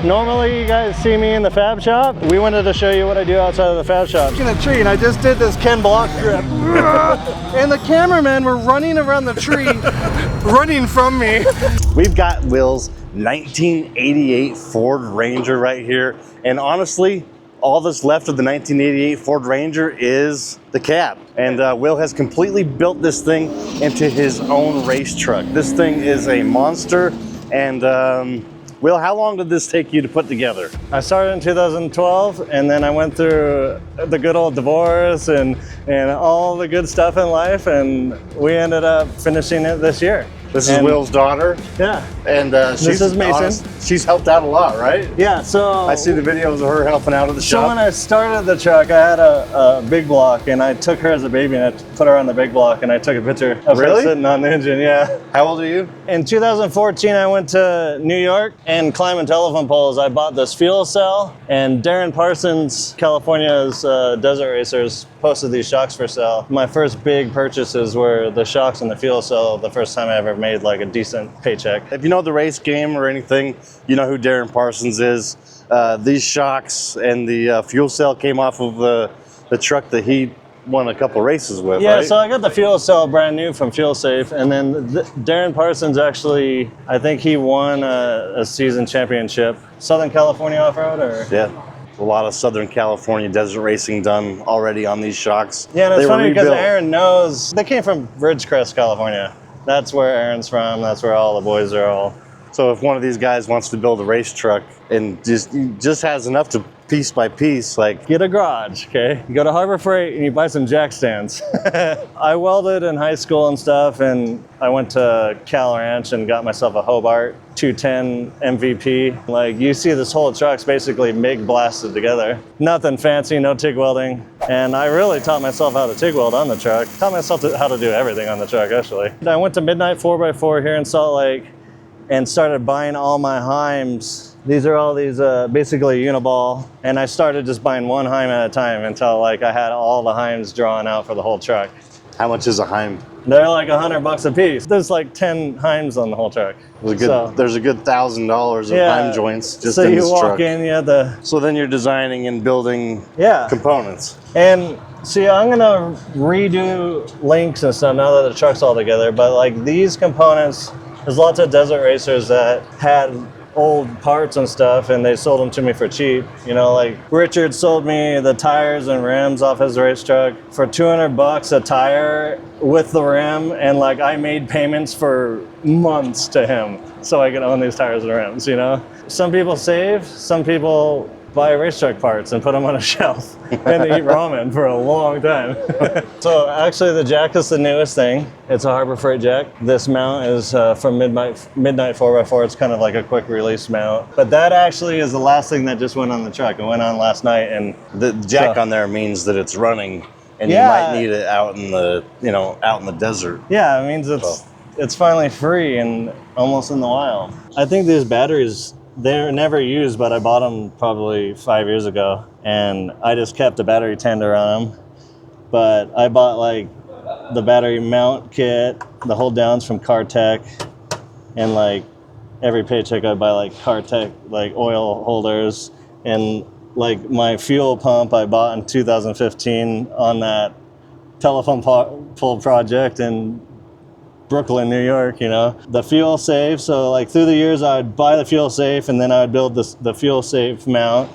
Normally you guys see me in the fab shop. We wanted to show you what I do outside of the fab shop. In a tree, and I just did this Ken Block grip. And the cameramen were running around the tree, running from me. We've got Will's 1988 Ford Ranger right here. And honestly, all that's left of the 1988 Ford Ranger is the cab. And Will has completely built this thing into his own race truck. This thing is a monster. And Will, how long did this take you to put together? I started in 2012, and then I went through the good old divorce and all the good stuff in life, and we ended up finishing it this year. This is Will's daughter. Yeah. And this is Mason. She's helped out a lot, right? Yeah, so I see the videos of her helping out at the shop. So when I started the truck, I had a big block, and I took her as a baby, and I put her on the big block, and I took a picture of her sitting on the engine, yeah. How old are you? In 2014, I went to New York and climbing telephone poles. I bought this fuel cell, and Darren Parsons, California's desert racers, posted these shocks for sale. My first big purchases were the shocks and the fuel cell, the first time I ever made like a decent paycheck. If you know the race game or anything, you know who Darren Parsons is. These shocks and the fuel cell came off of the truck that he won a couple races with, yeah, right? So I got the fuel cell brand new from Fuel Safe, and then Darren Parsons actually, I think he won a season championship. Southern California off-road, or? Yeah. A lot of Southern California desert racing done already on these shocks. Yeah, and it's funny because Aaron knows, they came from Ridgecrest, California. That's where Aaron's from, that's where all the boys are all. So if one of these guys wants to build a race truck and just has enough to piece by piece, like... Get a garage, okay? You go to Harbor Freight and you buy some jack stands. I welded in high school and stuff, and I went to Cal Ranch and got myself a Hobart 210 MVP. Like, you see this whole truck's basically MIG blasted together. Nothing fancy, no TIG welding. And I really taught myself how to TIG weld on the truck. Taught myself how to do everything on the truck, actually. I went to Midnight 4x4 here in Salt Lake and started buying all my Heims. These are all these basically uniball, and I started just buying one Heim at a time until like I had all the Heims drawn out for the whole truck. How much is a Heim? They're like $100 a piece. There's like 10 Heims on the whole truck. There's a good $1,000 of Heim joints just in this truck. So you walk in, you have the... So then you're designing and building components. And see, I'm gonna redo links and stuff now that the truck's all together, but like these components, there's lots of desert racers that had old parts and stuff, and they sold them to me for cheap. You know, like Richard sold me the tires and rims off his race truck for $200 a tire with the rim, and like I made payments for months to him so I could own these tires and rims, you know? Some people save, some people buy race truck parts and put them on a shelf and eat ramen for a long time. So actually the jack is the newest thing. It's a Harbor Freight jack. This mount is from Midnight 4x4. It's kind of like a quick release mount. But that actually is the last thing that just went on the truck. It went on last night. And the jack on there means that it's running, and you might need it out in the, out in the desert. Yeah, it means it's finally free and almost in the wild. I think these batteries, they're never used, but I bought them probably 5 years ago, and I just kept a battery tender on them. But I bought like the battery mount kit, the hold downs from CarTech, and like every paycheck I buy like CarTech like oil holders, and like my fuel pump I bought in 2015 on that telephone pole project in Brooklyn, New York, you know. The Fuel Safe, so like through the years I would buy the Fuel Safe, and then I would build the Fuel Safe mount,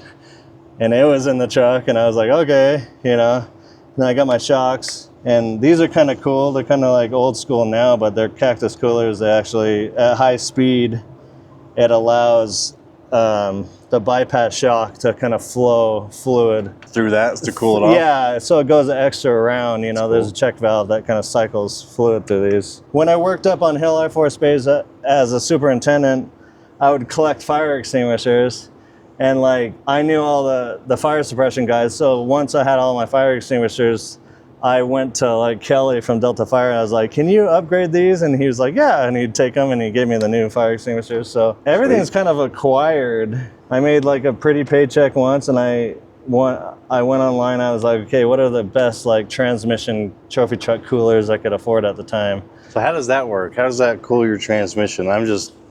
and it was in the truck, and I was like, okay, you know. And then I got my shocks, and these are kind of cool. They're kind of like old school now, but they're cactus coolers. They actually, at high speed, it allows the bypass shock to kind of flow fluid through that to cool it off. Yeah, so it goes extra around, you know. There's a check valve that kind of cycles fluid through these. When I worked up on Hill Air Force Base as a superintendent, I would collect fire extinguishers, and like I knew all the fire suppression guys. So once I had all my fire extinguishers, I went to like Kelly from Delta Fire, and I was like, can you upgrade these? And he was like, yeah, and he'd take them and he gave me the new fire extinguishers. So everything's kind of acquired. I made like a pretty paycheck once, and I went online. I was like, okay, what are the best like transmission trophy truck coolers I could afford at the time? So how does that work? How does that cool your transmission?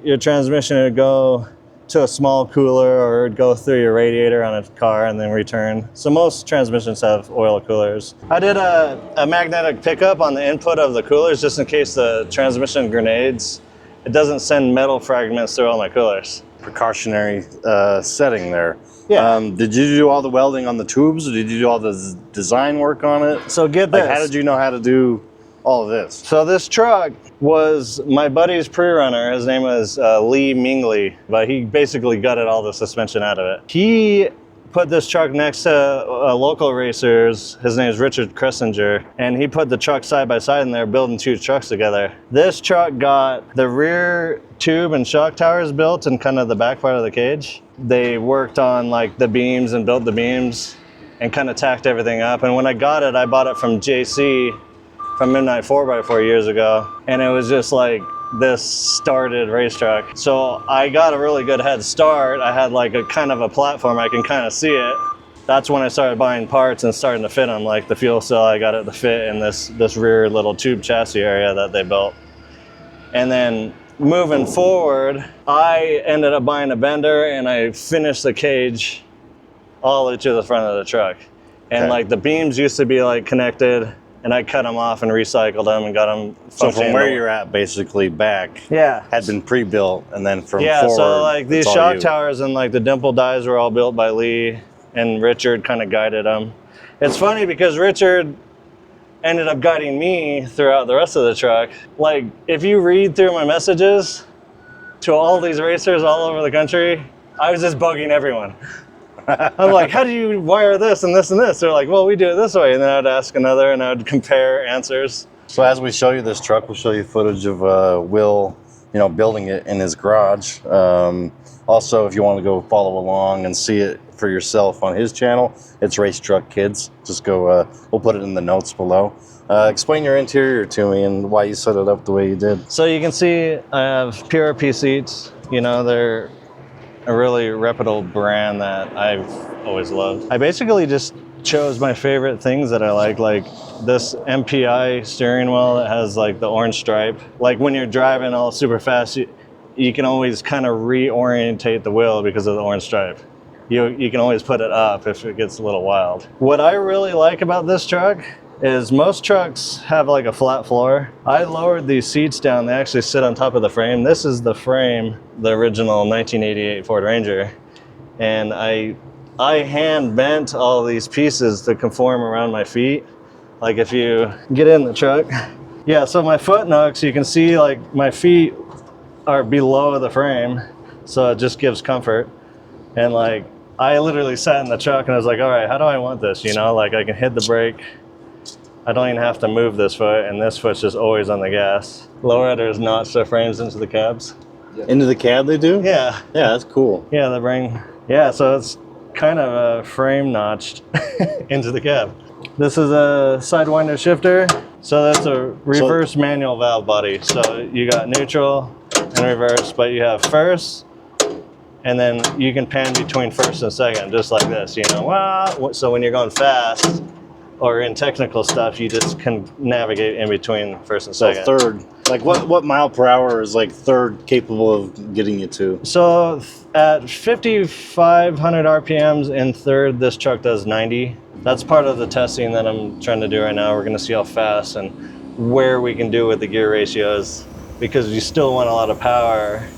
Your transmission would go to a small cooler or it'd go through your radiator on a car and then return. So most transmissions have oil coolers. I did a magnetic pickup on the input of the coolers just in case the transmission grenades. It doesn't send metal fragments through all my coolers. Precautionary setting there. Yeah. Did you do all the welding on the tubes, or did you do all the design work on it? So get this. Like, how did you know how to do all of this? So this truck was my buddy's pre-runner. His name was Lee Mingley, but he basically gutted all the suspension out of it. He put this truck next to local racers. His name is Richard Kressinger, and he put the truck side by side and they're building two trucks together. This truck got the rear tube and shock towers built and kind of the back part of the cage. They worked on like the beams and built the beams and kind of tacked everything up. And when I got it, I bought it from JC from Midnight 4x4 years ago. And it was just like this started race truck. So I got a really good head start. I had like a kind of a platform, I can kind of see it. That's when I started buying parts and starting to fit them, like the fuel cell, I got it to fit in this rear little tube chassis area that they built. And then moving forward, I ended up buying a bender and I finished the cage all the way to the front of the truck. And Okay. like the beams used to be like connected and I cut them off and recycled them and got them So from where you're at, basically back, yeah, had been pre-built, and then from yeah, forward, so like these it's all shock you. towers and like the dimple dies were all built by Lee, and Richard kind of guided them. It's funny because Richard ended up guiding me throughout the rest of the truck. Like if you read through my messages to all these racers all over the country, I was just bugging everyone. I'm like, how do you wire this and this and this? They're like, well, we do it this way. And then I'd ask another and I'd compare answers. So as we show you this truck, we'll show you footage of Will, building it in his garage. Also, if you want to go follow along and see it for yourself on his channel, it's Race Truck Kids. Just go, we'll put it in the notes below. Explain your interior to me and why you set it up the way you did. So you can see I have PRP seats. They're a really reputable brand that I've always loved. I basically just chose my favorite things that I like this MPI steering wheel that has like the orange stripe. Like when you're driving all super fast, you can always kind of reorientate the wheel because of the orange stripe. You can always put it up if it gets a little wild. What I really like about this truck is most trucks have like a flat floor. I lowered these seats down. They actually sit on top of the frame. This is the frame, the original 1988 Ford Ranger. And I hand bent all these pieces to conform around my feet. Like if you get in the truck. Yeah, so my foot nooks, you can see like my feet are below the frame. So it just gives comfort. And like, I literally sat in the truck and I was like, all right, how do I want this? Like I can hit the brake. I don't even have to move this foot, and this foot's just always on the gas. Lowriders notch their frames into the cabs. Into the cab they do? Yeah. Yeah, that's cool. Yeah, they bring, yeah, so it's kind of a frame notched into the cab. This is a Sidewinder shifter. So that's a reverse manual valve body. So you got neutral and reverse, but you have first, and then you can pan between first and second, just like this, So when you're going fast, or in technical stuff, you just can navigate in between first and second. So third, like what mile per hour is like third capable of getting you to? So at 5,500 RPMs in third, this truck does 90. That's part of the testing that I'm trying to do right now. We're gonna see how fast and where we can do with the gear ratios, because you still want a lot of power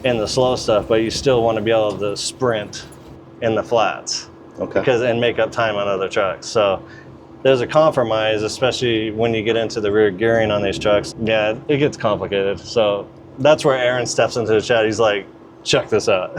in the slow stuff, but you still want to be able to sprint in the flats. Okay. And make up time on other trucks. So there's a compromise, especially when you get into the rear gearing on these trucks. Yeah, it gets complicated. So that's where Aaron steps into the chat. He's like, check this out.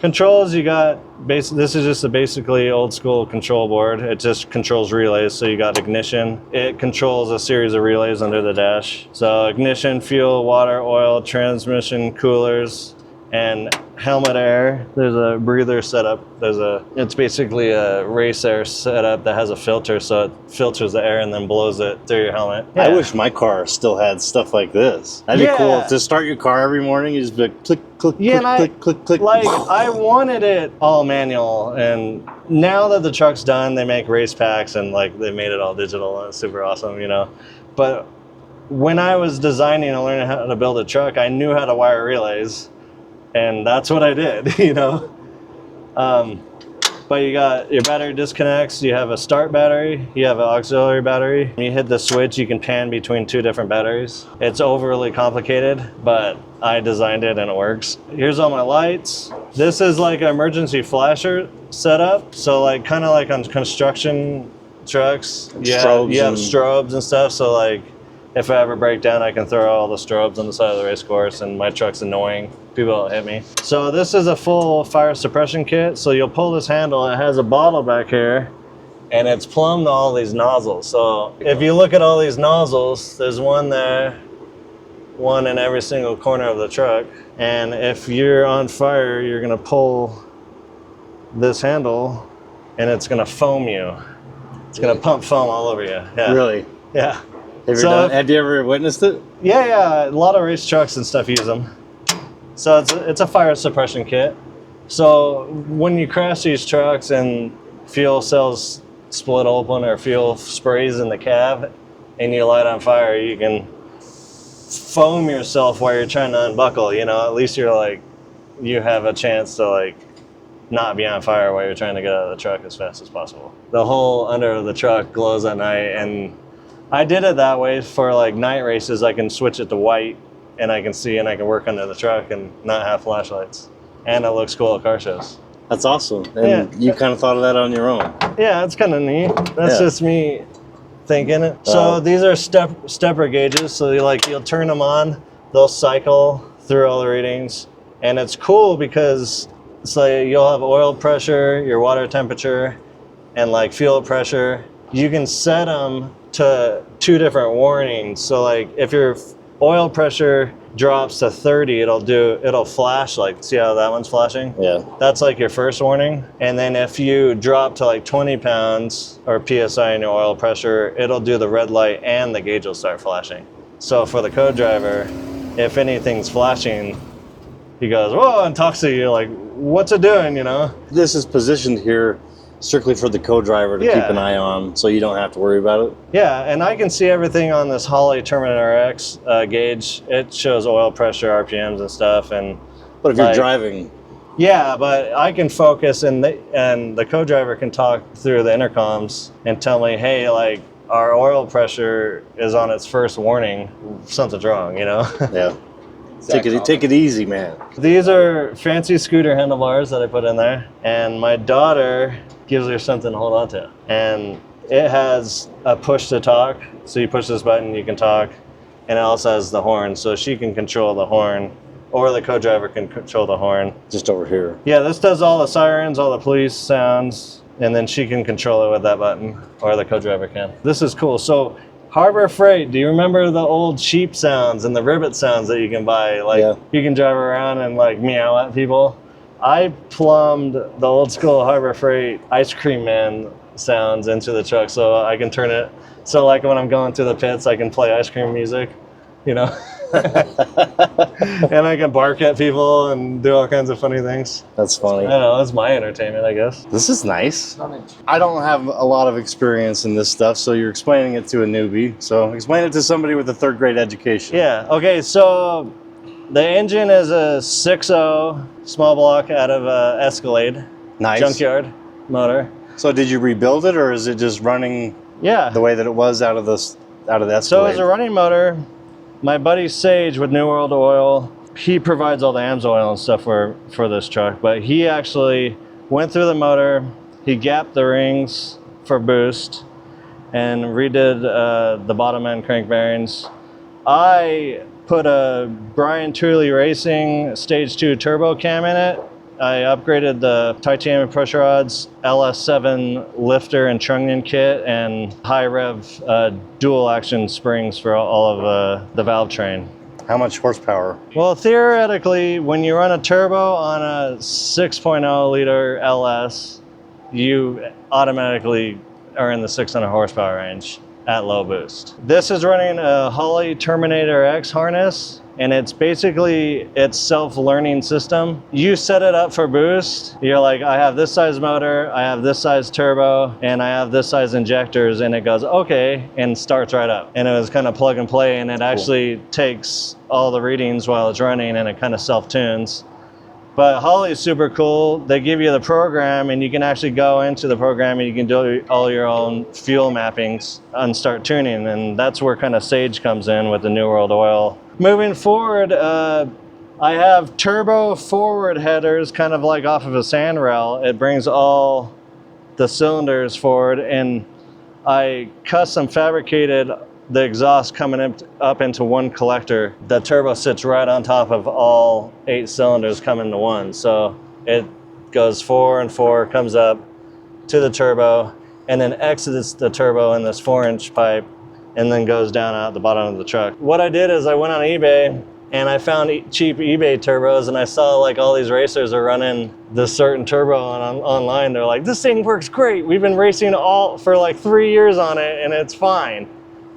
Controls, you got, this is just a basically old school control board. It just controls relays. So you got ignition. It controls a series of relays under the dash. So ignition, fuel, water, oil, transmission, coolers, and helmet air. There's a breather setup. It's basically a race air setup that has a filter, so it filters the air and then blows it through your helmet. Yeah. I wish my car still had stuff like this. That'd be cool. To start your car every morning, you just be like, click, click, click, click, click. Like, I wanted it all manual, and now that the truck's done, they make race packs and like they made it all digital and it's super awesome, But when I was designing and learning how to build a truck, I knew how to wire relays. And that's what I did, you know. But you got your battery disconnects, you have a start battery, you have an auxiliary battery. When you hit the switch, you can pan between 2 different batteries. It's overly complicated, but I designed it and it works. Here's all my lights. This is like an emergency flasher setup. So like kind of like on construction trucks, you have strobes and stuff. So like if I ever break down, I can throw all the strobes on the side of the race course and my truck's annoying. People don't hit me. So this is a full fire suppression kit. So you'll pull this handle, it has a bottle back here and it's plumbed to all these nozzles. So if you look at all these nozzles, there's one there, one in every single corner of the truck. And if you're on fire, you're gonna pull this handle and it's gonna foam you. It's gonna pump foam all over you. Yeah. Really? Yeah. Have you ever witnessed it? Yeah. A lot of race trucks and stuff use them. So it's a fire suppression kit. So when you crash these trucks and fuel cells split open or fuel sprays in the cab and you light on fire, you can foam yourself while you're trying to unbuckle. You know, at least you're like, you have a chance to like not be on fire while you're trying to get out of the truck as fast as possible. The whole under of the truck glows at night, and I did it that way for like night races. I can switch it to white and I can see and I can work under the truck and not have flashlights. And it looks cool at car shows. That's awesome. And you kind of thought of that on your own. Yeah, it's kind of neat. That's just me thinking it. So these are stepper gauges. So you'll turn them on, they'll cycle through all the readings. And it's cool because it's like you'll have oil pressure, your water temperature, and like fuel pressure. You can set them to 2 different warnings. So like if your oil pressure drops to 30, it'll flash, like see how that one's flashing? Yeah. That's like your first warning. And then if you drop to like 20 pounds or PSI in your oil pressure, it'll do the red light and the gauge will start flashing. So for the co-driver, if anything's flashing, he goes, whoa, and talks to you like, what's it doing, you know? This is positioned here strictly for the co-driver to keep an eye on, so you don't have to worry about it. Yeah, and I can see everything on this Holley Terminator X gauge. It shows oil pressure, RPMs and stuff. But if you're driving... Yeah, but I can focus and the co-driver can talk through the intercoms and tell me, hey, like our oil pressure is on its first warning. Something's wrong, you know? Yeah. Take it easy, man. These are fancy scooter handlebars that I put in there, and my daughter gives her something to hold on to. And it has a push to talk, so you push this button, you can talk, and it also has the horn, so she can control the horn, or the co-driver can control the horn. Just over here. Yeah, this does all the sirens, all the police sounds, and then she can control it with that button, or the co-driver can. This is cool. So Harbor Freight, do you remember the old sheep sounds and the ribbit sounds that you can buy? Like you can drive around and like meow at people. I plumbed the old school Harbor Freight ice cream man sounds into the truck so I can turn it. So like when I'm going through the pits, I can play ice cream music, you know? And I can bark at people and do all kinds of funny things. That's funny. I don't know, that's my entertainment, I guess. This is nice. I don't have a lot of experience in this stuff, so you're explaining it to a newbie. So explain it to somebody with a 3rd grade education. Yeah, okay, so the engine is a 6.0 small block out of Escalade. Nice. Junkyard motor. So did you rebuild it, or is it just running the way that it was out of the Escalade? So it's a running motor. My buddy Sage with New World Oil, he provides all the AMSOIL and stuff for this truck, but he actually went through the motor, he gapped the rings for boost, and redid the bottom end crank bearings. I put a Brian Truly Racing Stage 2 turbo cam in it. I upgraded the titanium pressure rods, LS7 lifter and trunnion kit, and high rev dual action springs for all of the valve train. How much horsepower? Well, theoretically, when you run a turbo on a 6.0 liter LS, you automatically are in the 600 horsepower range at low boost. This is running a Holley Terminator X harness, and it's basically its self-learning system. You set it up for boost. You're like, I have this size motor, I have this size turbo, and I have this size injectors, and it goes, okay, and starts right up. And it was kind of plug and play, and it actually takes all the readings while it's running, and it kind of self-tunes. But Holley's super cool. They give you the program and you can actually go into the program and you can do all your own fuel mappings and start tuning. And that's where kind of Sage comes in with the New World Oil. Moving forward, I have turbo forward headers kind of like off of a sand rail. It brings all the cylinders forward, and I custom fabricated the exhaust coming up into one collector. The turbo sits right on top of all 8 cylinders coming to one. So it goes 4 and 4, comes up to the turbo, and then exits the turbo in this 4-inch pipe, and then goes down out the bottom of the truck. What I did is I went on eBay and I found cheap eBay turbos, and I saw like all these racers are running this certain turbo online. They're like, this thing works great. We've been racing for like 3 years on it and it's fine.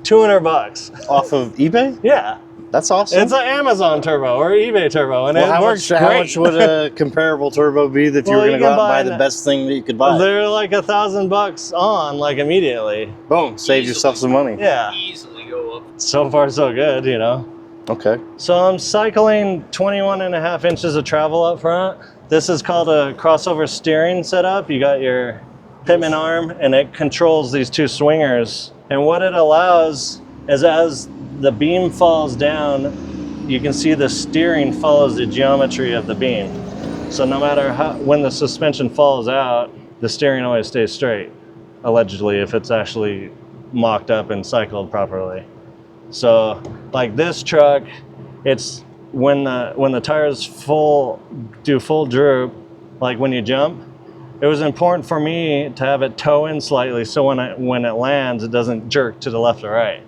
$200. Off of eBay? Yeah. That's awesome. It's an Amazon turbo or eBay turbo, and it works great. How much would a comparable turbo be if you were going to go out and buy the best thing that you could buy? They're like $1,000 on, like immediately. Boom, save yourself some money. Yeah. Easily go up. So far, so good, you know. Okay. So I'm cycling 21.5 inches of travel up front. This is called a crossover steering setup. You got your pitman arm, and it controls these 2 swingers. And what it allows is, as the beam falls down, you can see the steering follows the geometry of the beam. So no matter when the suspension falls out, the steering always stays straight, allegedly, if it's actually mocked up and cycled properly. So like this truck, it's when the tires do full droop, like when you jump, it was important for me to have it toe in slightly so when it lands, it doesn't jerk to the left or right.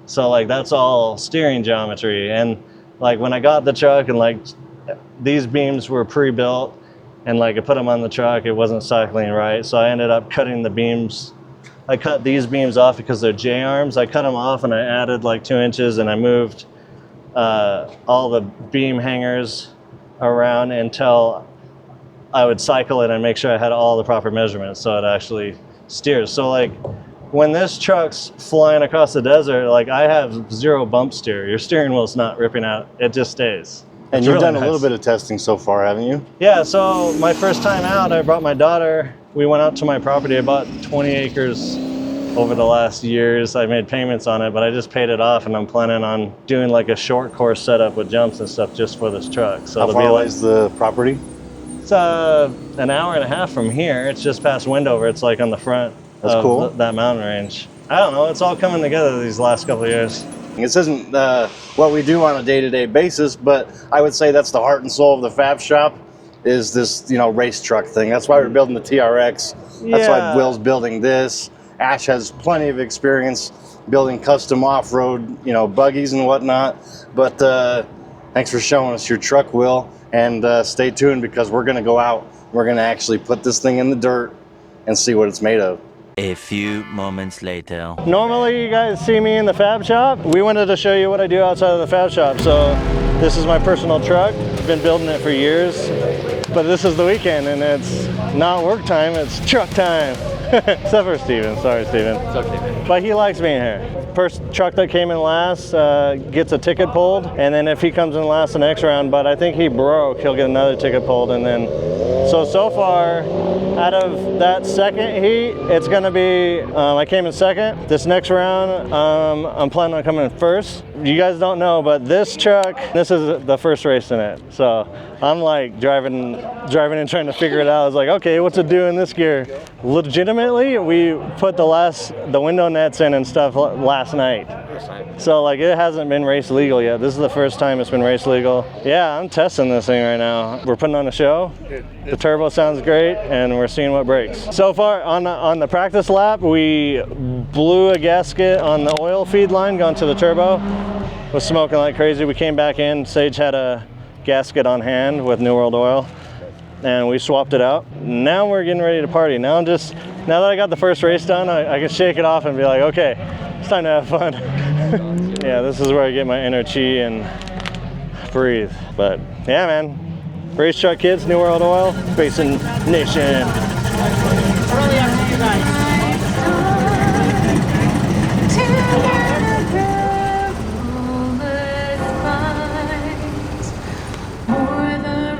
So like that's all steering geometry. And like when I got the truck and like these beams were pre-built and like I put them on the truck, it wasn't cycling right. So I ended up cutting the beams. I cut these beams off because they're J-arms. I cut them off and I added like 2 inches, and I moved all the beam hangers around until I would cycle it and make sure I had all the proper measurements so it actually steers. So like when this truck's flying across the desert, like I have 0 bump steer. Your steering wheel's not ripping out. It just stays. And you've done a little bit of testing so far, haven't you? Yeah, so my first time out, I brought my daughter. We went out to my property. I bought 20 acres over the last years. I made payments on it, but I just paid it off, and I'm planning on doing like a short course setup with jumps and stuff just for this truck. So how far away is the property? It's an hour and a half from here. It's just past Wendover. It's like on the front of that mountain range. I don't know. It's all coming together these last couple of years. This isn't what we do on a day-to-day basis, but I would say that's the heart and soul of the Fab Shop, is this, race truck thing. That's why we're building the TRX. That's why Will's building this. Ash has plenty of experience building custom off-road, buggies and whatnot. But thanks for showing us your truck, Will. And stay tuned, because we're going to go out. We're going to actually put this thing in the dirt and see what it's made of. A few moments later. Normally you guys see me in the Fab Shop. We wanted to show you what I do outside of the Fab Shop. So this is my personal truck. I've been building it for years, but this is the weekend and it's not work time, it's truck time. Except for Steven, sorry Steven. It's okay. But he likes being here. First truck that came in last gets a ticket pulled, and then if he comes in last the next round, but I think he broke, he'll get another ticket pulled, and then so far, out of that second heat, it's gonna be, I came in second. This next round, I'm planning on coming in first. You guys don't know, but this truck, this is the first race in it. So I'm like driving and trying to figure it out. I was like, okay, what's it do in this gear? Legitimately, we put the window nets in and stuff last night. So like it hasn't been race legal yet. This is the first time it's been race legal. Yeah, I'm testing this thing right now. We're putting on a show. The turbo sounds great, and we're seeing what breaks. So far on the practice lap, we blew a gasket on the oil feed line going to the turbo. It was smoking like crazy. We came back in. Sage had a gasket on hand with New World Oil, and we swapped it out. Now we're getting ready to party. Now that I got the first race done, I can shake it off and be like, okay, it's time to have fun. Yeah, this is where I get my inner chi and breathe. But yeah, man. Race truck kids, New World Oil, Basin Nation. Really up to you guys. More the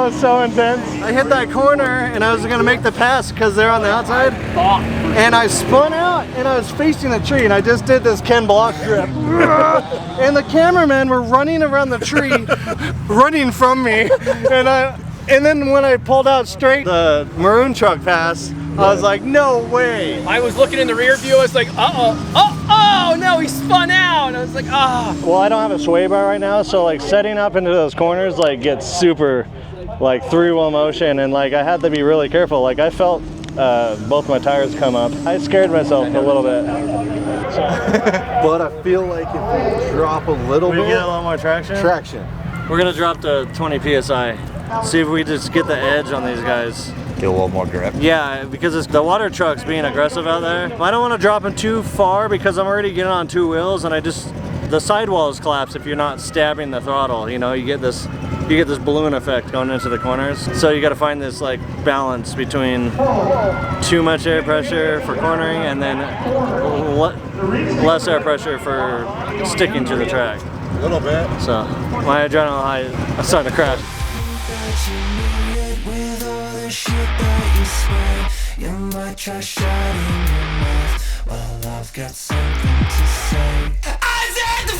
That was so intense. I hit that corner and I was gonna make the pass because they're on the outside. And I spun out and I was facing a tree and I just did this Ken Block grip. And the cameramen were running around the tree, running from me. And then when I pulled out straight, the maroon truck passed. I was like, no way. I was looking in the rear view. I was like, oh no, he spun out. And I was like, ah. Well, I don't have a sway bar right now, so like setting up into those corners like gets super like three-wheel motion, and like I had to be really careful. Like I felt both my tires come up. I scared myself a little bit. But I feel like if we drop a little We bit, get a little more traction. We're gonna drop to 20 psi. See if we just get the edge on these guys. Get a little more grip. Yeah, because the water truck's being aggressive out there. I don't want to drop them too far because I'm already getting on two wheels, and the sidewalls collapse if you're not stabbing the throttle. You know, you get this balloon effect going into the corners. So you got to find this like balance between too much air pressure for cornering and then less air pressure for sticking to the track. a little bit. So my adrenaline high, I'm starting to crash. You might try shutting your mouth while I've got something to say. I said the